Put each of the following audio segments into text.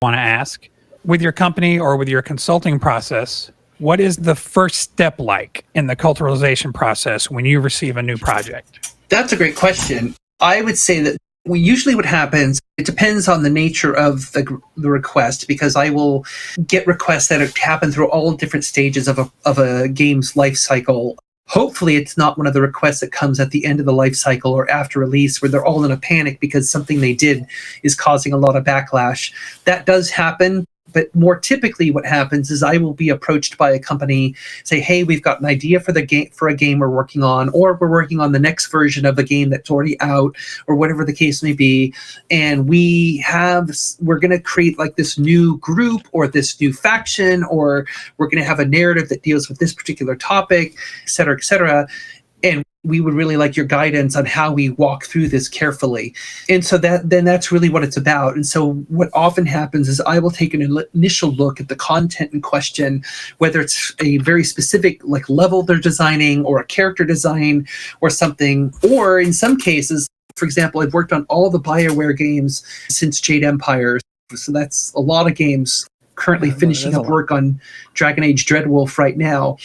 want to ask, with your company or with your consulting process, what is the first step like in the culturalization process when you receive a new project? That's a great question. I would say that usually what happens, it depends on the nature of the request, because I will get requests that happen through all different stages of a game's life cycle. Hopefully it's not one of the requests that comes at the end of the life cycle or after release where they're all in a panic because something they did is causing a lot of backlash. That does happen. But more typically what happens is I will be approached by a company, say, hey, we've got an idea for a game we're working on, or we're working on the next version of a game that's already out, or whatever the case may be. And we're going to create like this new group or this new faction, or we're going to have a narrative that deals with this particular topic, et cetera, et cetera. And we would really like your guidance on how we walk through this carefully. And so that's really what it's about. And so what often happens is I will take an initial look at the content in question, whether it's a very specific like level they're designing or a character design or something, or in some cases, for example, I've worked on all the BioWare games since Jade Empire. So that's a lot of games. Currently finishing up work on Dragon Age Dreadwolf right now.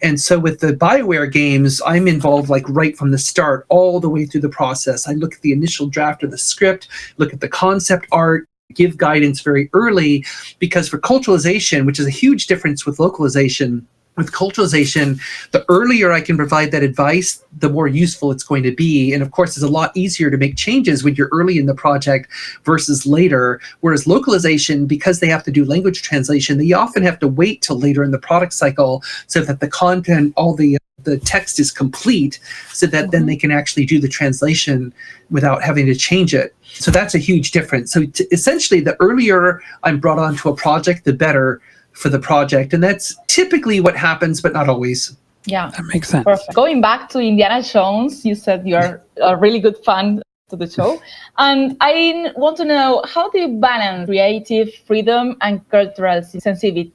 And so with the BioWare games, I'm involved like right from the start, all the way through the process. I look at the initial draft of the script, look at the concept art, give guidance very early, because for culturalization, which is a huge difference with localization, with culturalization, the earlier I can provide that advice, the more useful it's going to be. And of course, it's a lot easier to make changes when you're early in the project versus later. Whereas localization, because they have to do language translation, they often have to wait till later in the product cycle so that the content, all the text is complete, so that then they can actually do the translation without having to change it. So that's a huge difference. So essentially, the earlier I'm brought onto a project, the better for the project. And that's typically what happens, but not always. Yeah, that makes sense. Perfect. Going back to Indiana Jones, you said you're a really good fan to the show. And I want to know, how do you balance creative freedom and cultural sensitivity,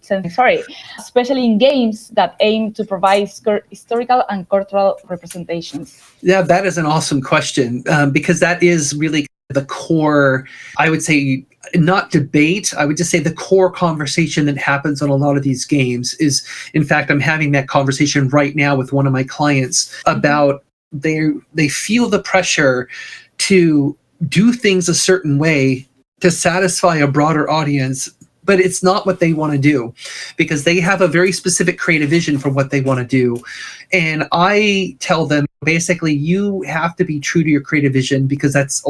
especially in games that aim to provide historical and cultural representations? Yeah, that is an awesome question, because that is really the core, I would say, not debate, I would just say the core conversation that happens on a lot of these games is, in fact, I'm having that conversation right now with one of my clients about they feel the pressure to do things a certain way to satisfy a broader audience, but it's not what they want to do, because they have a very specific creative vision for what they want to do. And I tell them, basically, you have to be true to your creative vision, because that's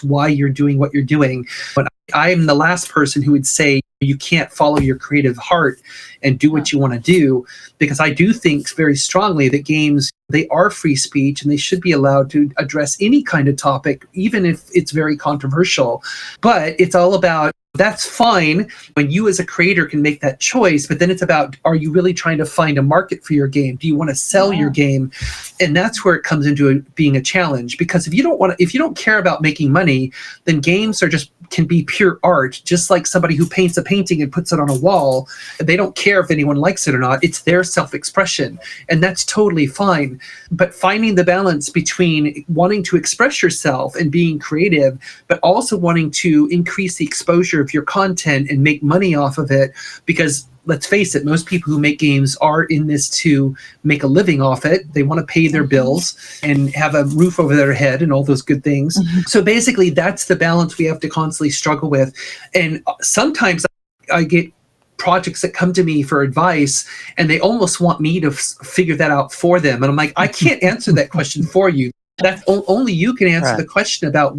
why you're doing what you're doing. But I'm the last person who would say you can't follow your creative heart and do what you want to do, because I do think very strongly that games, they are free speech and they should be allowed to address any kind of topic, even if it's very controversial. But it's all about, that's fine when you as a creator can make that choice, but then it's about, are you really trying to find a market for your game? Do you want to sell your game? And that's where it comes into being a challenge, because if you don't care about making money, then games can be pure art, just like somebody who paints a painting and puts it on a wall. They don't care if anyone likes it or not. It's their self-expression, and that's totally fine. But finding the balance between wanting to express yourself and being creative, but also wanting to increase the exposure of your content and make money off of it, because let's face it, most people who make games are in this to make a living off it. They want to pay their bills and have a roof over their head and all those good things. So basically, that's the balance we have to constantly struggle with. And sometimes I get projects that come to me for advice, and they almost want me to figure that out for them. And I'm like, I can't answer that question for you. That's only you can answer the question about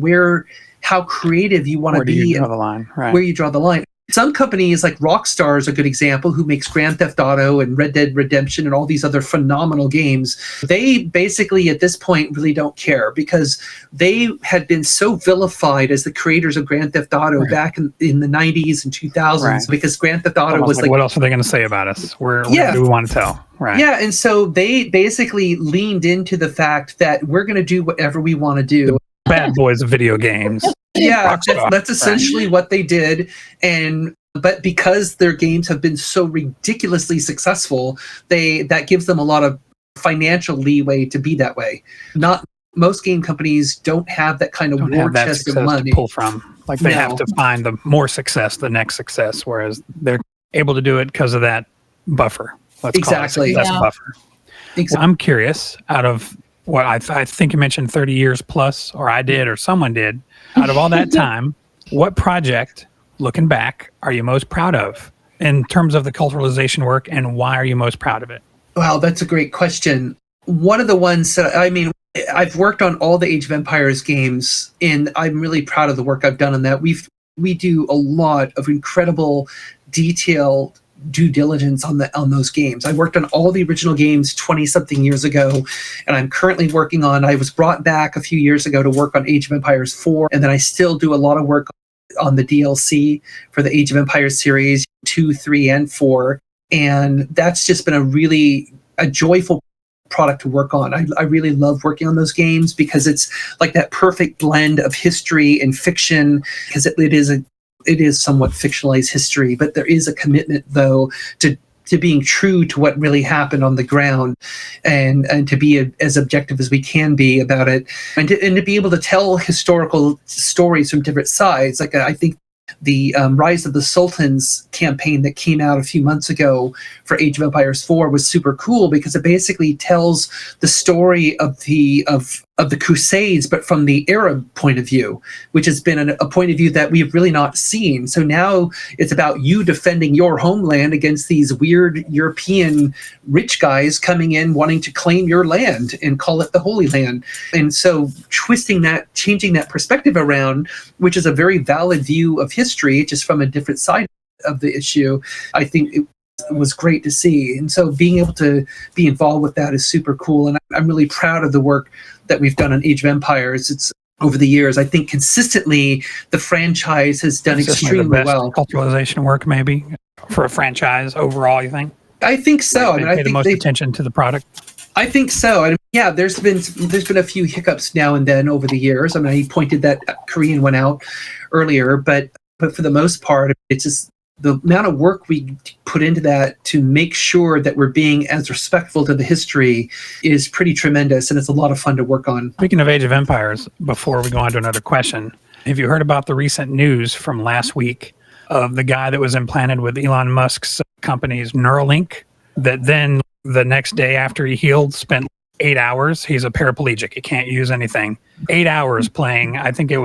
how creative you want to be, you draw the line, where you draw the line. Some companies like Rockstar is a good example, who makes Grand Theft Auto and Red Dead Redemption and all these other phenomenal games. They basically at this point really don't care, because they had been so vilified as the creators of Grand Theft Auto back in the 90s and 2000s, because Grand Theft Auto was like, what else are they going to say about us? What do we want to tell? Right. Yeah, and so they basically leaned into the fact that we're going to do whatever we want to do. Bad boys of video games. Yeah, that's essentially what they did. But because their games have been so ridiculously successful, that gives them a lot of financial leeway to be that way. Not most game companies don't have that kind of war chest of money to pull from. Like they No. have to find the more success, the next success, whereas they're able to do it because of that buffer. Let's Exactly. call it a success Yeah. buffer. Exactly. Well, I'm curious, out of what I think you mentioned 30 years plus, or I did, or someone did, out of all that time, what project, looking back, are you most proud of in terms of the culturalization work, and why are you most proud of it? Wow, that's a great question. One of the ones that, I mean, I've worked on all the Age of Empires games, and I'm really proud of the work I've done on that. We do a lot of incredible detailed due diligence on those games. I worked on all the original games 20 something years ago, and I'm currently working on, I was brought back a few years ago to work on Age of Empires 4, and then I still do a lot of work on the DLC for the Age of Empires series 2, 3, and 4. And that's just been a joyful product to work on. I really love working on those games because it's like that perfect blend of history and fiction, because it is somewhat fictionalized history, but there is a commitment though to being true to what really happened on the ground, and to be as objective as we can be about it, and to be able to tell historical stories from different sides. Like I think the Rise of the Sultans campaign that came out a few months ago for Age of Empires 4 was super cool because it basically tells the story of the Crusades, but from the Arab point of view, which has been a point of view that we've really not seen. So now it's about you defending your homeland against these weird European rich guys coming in wanting to claim your land and call it the Holy Land. And so changing that perspective around, which is a very valid view of history, just from a different side of the issue, I think it was great to see. And so being able to be involved with that is super cool. And I'm really proud of the work that we've done on Age of Empires. It's over the years, I think consistently the franchise has done extremely the best well. Culturalization work, maybe, for a franchise overall, you think? I think so. They pay the most attention to the product. I think so. And yeah, there's been a few hiccups now and then over the years. I mean, I pointed that Korean one out earlier, but for the most part, it's just the amount of work we put into that to make sure that we're being as respectful to the history is pretty tremendous, and it's a lot of fun to work on. Speaking of Age of Empires, before we go on to another question, have you heard about the recent news from last week of the guy that was implanted with Elon Musk's company's Neuralink, that then the next day after he healed spent 8 hours, he's a paraplegic, he can't use anything, 8 hours playing, I think it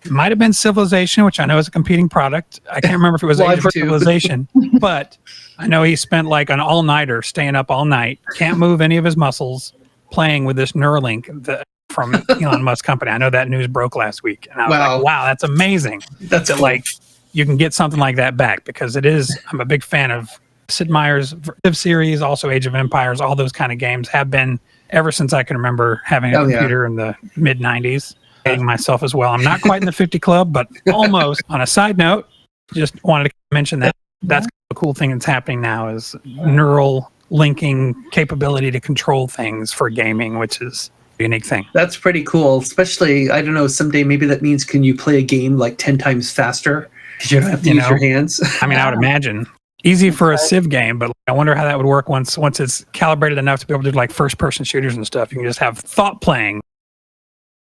might have been Civilization, which I know is a competing product. I can't remember if it was Age of Civilization, but I know he spent like an all-nighter staying up all night, can't move any of his muscles, playing with this Neuralink from Elon Musk's company. I know that news broke last week, and I was like, wow, that's amazing. That's cool. Like you can get something like that back, because I'm a big fan of Sid Meier's series, also Age of Empires, all those kind of games have been ever since I can remember having a computer in the mid-90s. Myself as well. I'm not quite in the 50 club, but almost. On a side note, just wanted to mention that that's a cool thing that's happening now, is neural linking capability to control things for gaming, which is a unique thing. That's pretty cool. Especially, I don't know, someday maybe that means can you play a game like 10 times faster because you don't have to use your hands? I mean, I would imagine. Easy for a Civ game, but I wonder how that would work once it's calibrated enough to be able to do like first-person shooters and stuff. You can just have thought playing